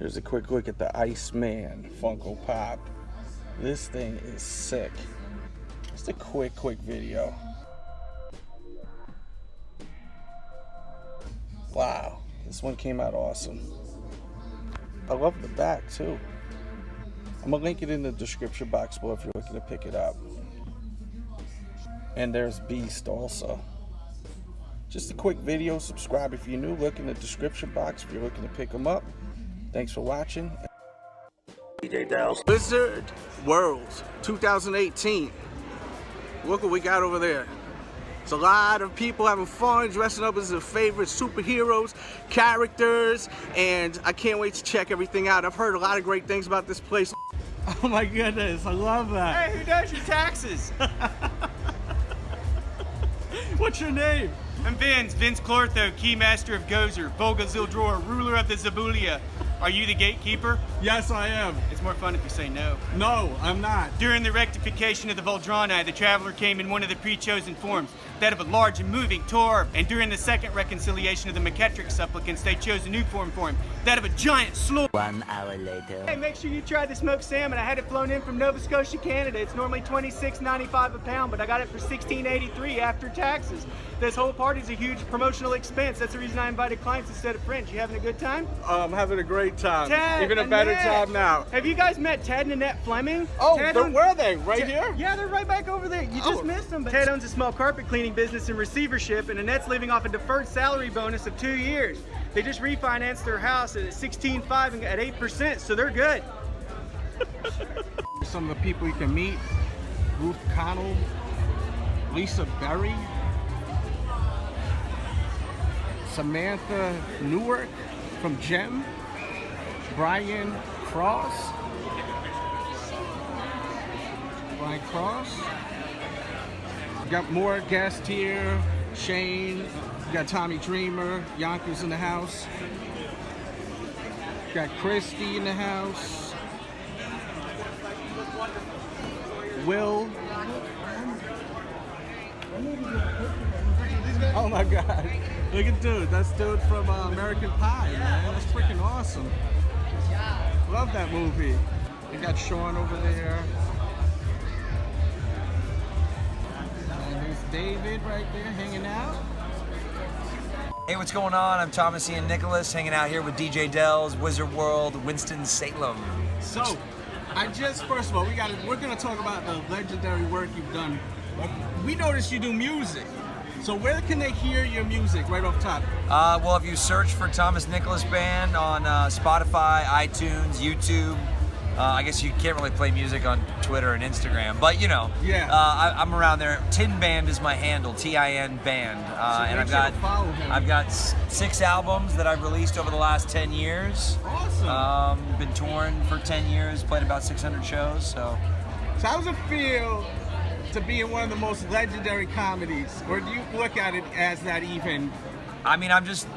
Here's a quick look at the Iceman Funko Pop. This thing is sick. Just a quick video. Wow, this one came out awesome. I love the back too. I'm gonna link it in the description box below if you're looking to pick it up. And there's Beast also. Just a quick video. Subscribe if you're new. Look in the description box if you're looking to pick them up. Thanks for watching. Hiredjdelz. Wizard World 2018. Look what we got over there. It's a lot of people having fun, dressing up as their favorite superheroes, characters, and I can't wait to check everything out. I've heard a lot of great things about this place. Oh my goodness, I love that. Hey, who does your taxes? What's your name? I'm Vince Clortho, Keymaster of Gozer, Volga Zildror, ruler of the Zabulia. Are you the gatekeeper? Yes, I am. It's more fun if you say no. No, I'm not. During the rectification of the Voldrani, the traveler came in one of the pre-chosen forms, that of a large and moving Torb. And during the second reconciliation of the McKettrick supplicants, they chose a new form for him, that of a giant sloth. 1 hour later. Hey, make sure you try the smoked salmon. I had it flown in from Nova Scotia, Canada. It's normally $26.95 a pound, but I got it for $16.83 after taxes. This whole party's a huge promotional expense. That's the reason I invited clients instead of friends. You having a good time? I'm having a great time. Ted, even a better Annette. time now. Have you guys met Ted and Annette Fleming? Oh, Ted where are they? Right here? Yeah, they're right back over there. You just missed them. But Ted owns a small carpet cleaning business in receivership, and Annette's living off a deferred salary bonus of 2 years. They just refinanced their house at 16.5 and at 8%, so they're good. Some of the people you can meet: Ruth Connell, Lisa Berry, Samantha Newark from Gem, Brian Cross. We got more guests here. Shane, we got Tommy Dreamer, Yonkers in the house. We got Christy in the house. Will. Oh my God. Look at dude. That's dude from American Pie, man. That's freaking awesome. Love that movie. We got Sean over there. And there's David right there hanging out. Hey, what's going on? I'm Thomas Ian Nicholas, hanging out here with DJ Delz, Wizard World, Winston-Salem. So, first of all, we're gonna talk about the legendary work you've done. We noticed you do music. So where can they hear your music right off top? Well, if you search for Thomas Nicholas Band on Spotify, iTunes, YouTube, I guess you can't really play music on Twitter and Instagram, but you know, yeah. I'm around there. Tin Band is my handle, TIN Band, and I've got 6 albums that I've released over the last 10 years. Awesome. Been touring for 10 years, played about 600 shows. So how does it feel to be in one of the most legendary comedies, or do you look at it as that even? I mean, I'm just,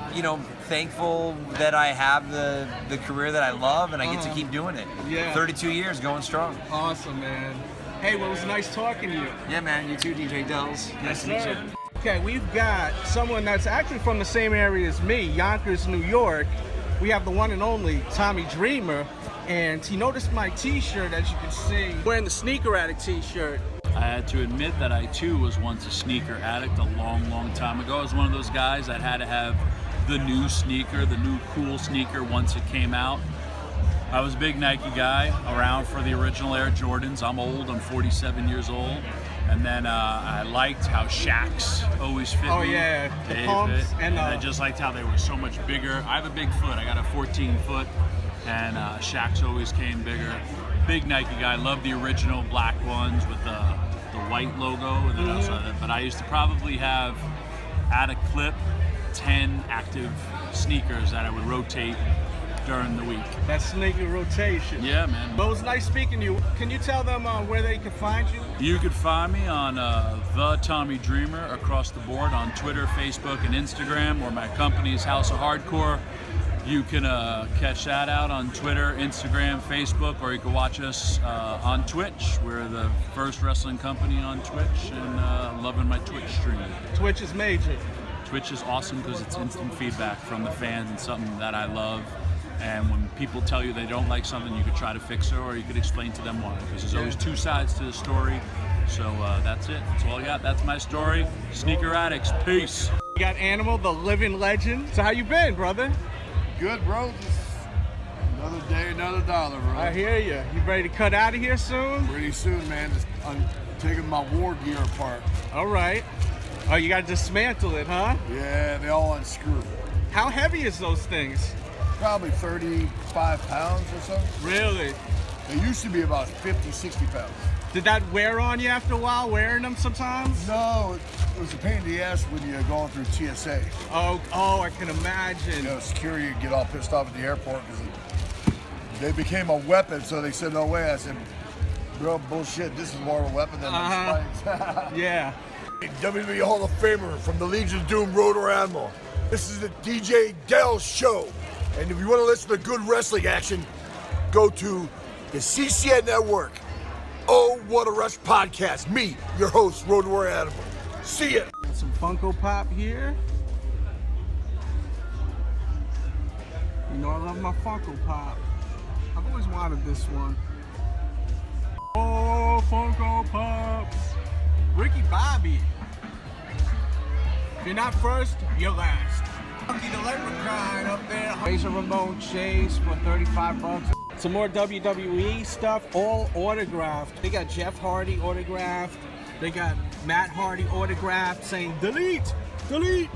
thankful that I have the career that I love, and I get to keep doing it. Yeah. 32 years, going strong. Awesome, man. Hey, well, it was nice talking to you. Yeah, man. You too, DJ Delz. Nice to meet you. Okay, we've got someone that's actually from the same area as me, Yonkers, New York. We have the one and only Tommy Dreamer, and he noticed my t-shirt, as you can see. Wearing the Sneaker Addict t-shirt. I had to admit that I too was once a sneaker addict a long time ago. I was one of those guys that had to have the new sneaker, the new cool sneaker once it came out. I was a big Nike guy, around for the original Air Jordans. I'm old, I'm 47 years old. And then I liked how Shaq's always fit me. Oh yeah, the pumps. And I just liked how they were so much bigger. I have a big foot, I got a 14 foot, and Shaq's always came bigger. Big Nike guy, love the original black ones with the white logo, and then outside but I used to probably have, at a clip, 10 active sneakers that I would rotate during the week. That sneaker rotation. Yeah, man. But it was nice speaking to you. Can you tell them where they can find you? You could find me on The Tommy Dreamer across the board on Twitter, Facebook, and Instagram, or my company's House of Hardcore. You can catch that out on Twitter, Instagram, Facebook, or you can watch us on Twitch. We're the first wrestling company on Twitch, and loving my Twitch stream. Twitch is major. Twitch is awesome because it's instant feedback from the fans and something that I love. And when people tell you they don't like something, you could try to fix it, or you could explain to them why. Because there's always two sides to the story. So that's it. That's all I got. That's my story. Sneaker addicts. Peace. You got Animal, the living legend. So how you been, brother? Good, bro. Just another day, another dollar, bro. I hear you. You ready to cut out of here soon? Pretty soon, man. Just taking my war gear apart. All right. Oh, you got to dismantle it, huh? Yeah, they all unscrew. How heavy is those things? Probably 35 pounds or so. Really? They used to be about 50, 60 pounds. Did that wear on you after a while, wearing them sometimes? No, it was a pain in the ass when you're going through TSA. Oh, I can imagine. You know, security would get all pissed off at the airport because they became a weapon, so they said, no way. I said, bro, bullshit, this is more of a weapon than the spikes. Yeah. WWE Hall of Famer from the Legion of Doom, Rotor Animal. This is the DJ Delz show. And if you want to listen to good wrestling action, go to the CCN Network. Oh, What a Rush podcast. Me, your host, Rotor Animal. See ya. Some Funko Pop here. You know I love my Funko Pop. I've always wanted this one. Oh, Funko Pops. Ricky Bobby. If you're not first, you're last. Funky the Leprechaun up there. Razor Ramon Chase for 35 bucks. Some more WWE stuff, all autographed. They got Jeff Hardy autographed. They got Matt Hardy autographed saying delete, delete.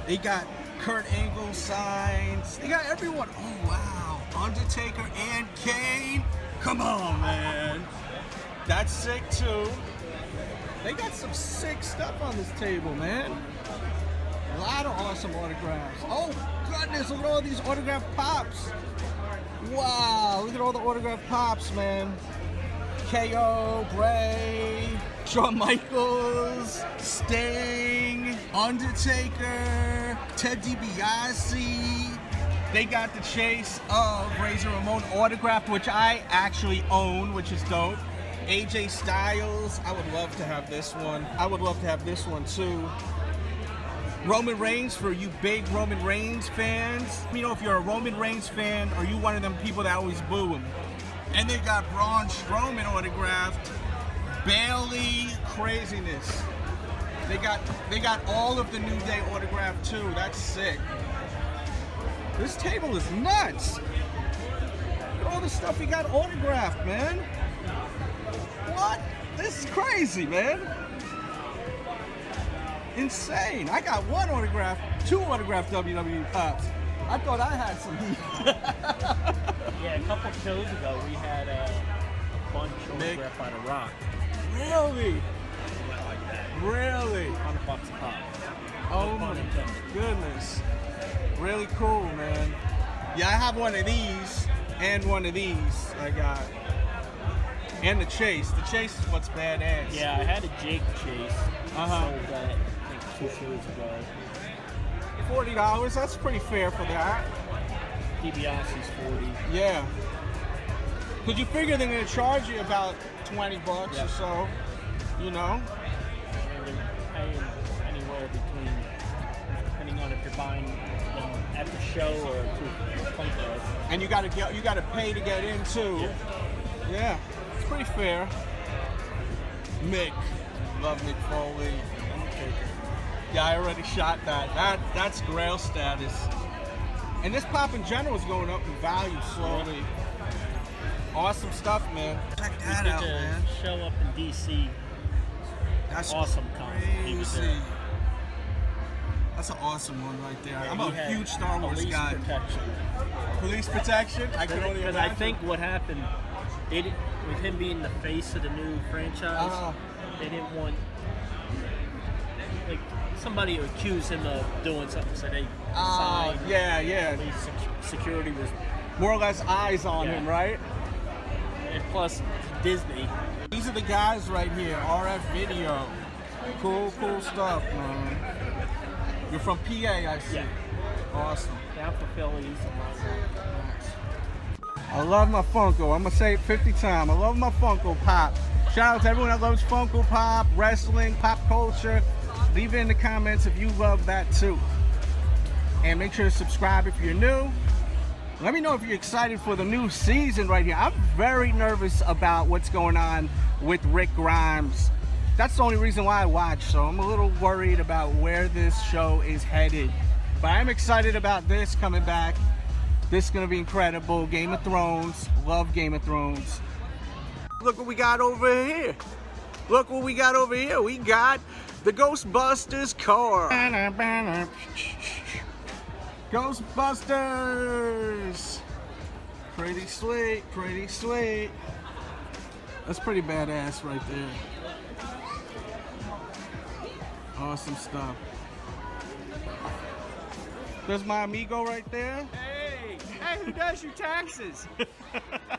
They got Kurt Angle signs. They got everyone. Oh, wow. Undertaker and Kane. Come on, man. That's sick, too. They got some sick stuff on this table, man. A lot of awesome autographs. Oh, goodness, look at all these autographed pops. Wow, look at all the autographed pops, man. KO, Bray, Shawn Michaels, Sting, Undertaker, Ted DiBiase. They got the Chase of Razor Ramon autographed, which I actually own, which is dope. AJ Styles, I would love to have this one. I would love to have this one too. Roman Reigns, for you big Roman Reigns fans. You know, if you're a Roman Reigns fan, are you one of them people that always boo him? And they got Braun Strowman autographed. Bailey, craziness. They got all of the New Day autographed too. That's sick. This table is nuts. Look at all the stuff he got autographed, man. What? This is crazy, man. Insane. I got one autograph, two autographed WWE Pops. I thought I had some heat. Yeah, a couple shows ago we had a bunch autographed by The Rock. Really? Like that. Really? $100 a pop. Oh my goodness. Really cool, man. Yeah, I have one of these and one of these I got. And the Chase. The Chase is what's badass. Yeah, I had a Jake Chase. Sold that, I think, 2 shows ago. $40, that's pretty fair for that. DiBiase's 40. Yeah. Because you figure they're going to charge you about 20 bucks or so, you know? And they're paying anywhere between, depending on if you're buying them at the show or through Funko. And you got to pay to get in too. Yeah. It's pretty fair. Mick. Love Mick Foley. Yeah, I already shot that. That's Grail status. And this pop in general is going up in value slowly. Awesome stuff, man. Check that out, man. Show up in DC. That's awesome comic. He was there. That's an awesome one right there. Yeah, I'm a huge Star Wars police guy. Protection. Police protection? I can only Because imagine. I think what happened, with him being the face of the new franchise, they didn't want somebody to accuse him of doing something, so they signed. Yeah. Police security was more or less eyes on him, right? And plus, Disney. These are the guys right here, RF Video. Cool stuff, man. You're from PA, I see. Yeah. Awesome. Down for Phillies and all that. I love my Funko. I'm going to say it 50 times. I love my Funko Pop. Shout out to everyone that loves Funko Pop, wrestling, pop culture. Leave it in the comments if you love that too. And make sure to subscribe if you're new. Let me know if you're excited for the new season right here. I'm very nervous about what's going on with Rick Grimes. That's the only reason why I watch, so I'm a little worried about where this show is headed. But I'm excited about this coming back. This is gonna be incredible. Game of Thrones, love Game of Thrones. Look what we got over here. Look what we got over here. We got the Ghostbusters car. Ghostbusters! Pretty sweet, pretty sweet. That's pretty badass right there. Awesome stuff. There's my amigo right there. Hey, who does your taxes?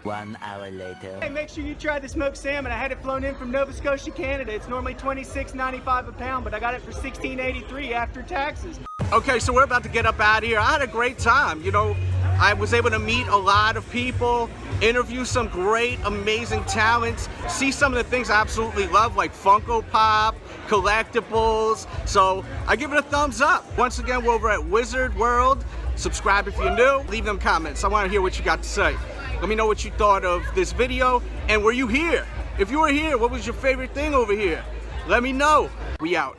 1 hour later. Hey, make sure you try the smoked salmon. I had it flown in from Nova Scotia, Canada. It's normally $26.95 a pound, but I got it for $16.83 after taxes. Okay, so we're about to get up out of here. I had a great time. You know, I was able to meet a lot of people, interview some great, amazing talents, see some of the things I absolutely love, like Funko Pop, collectibles. So I give it a thumbs up. Once again, we're over at Wizard World. Subscribe if you're new. Leave them comments. I want to hear what you got to say. Let me know what you thought of this video, and were you here? If you were here, what was your favorite thing over here? Let me know. We out.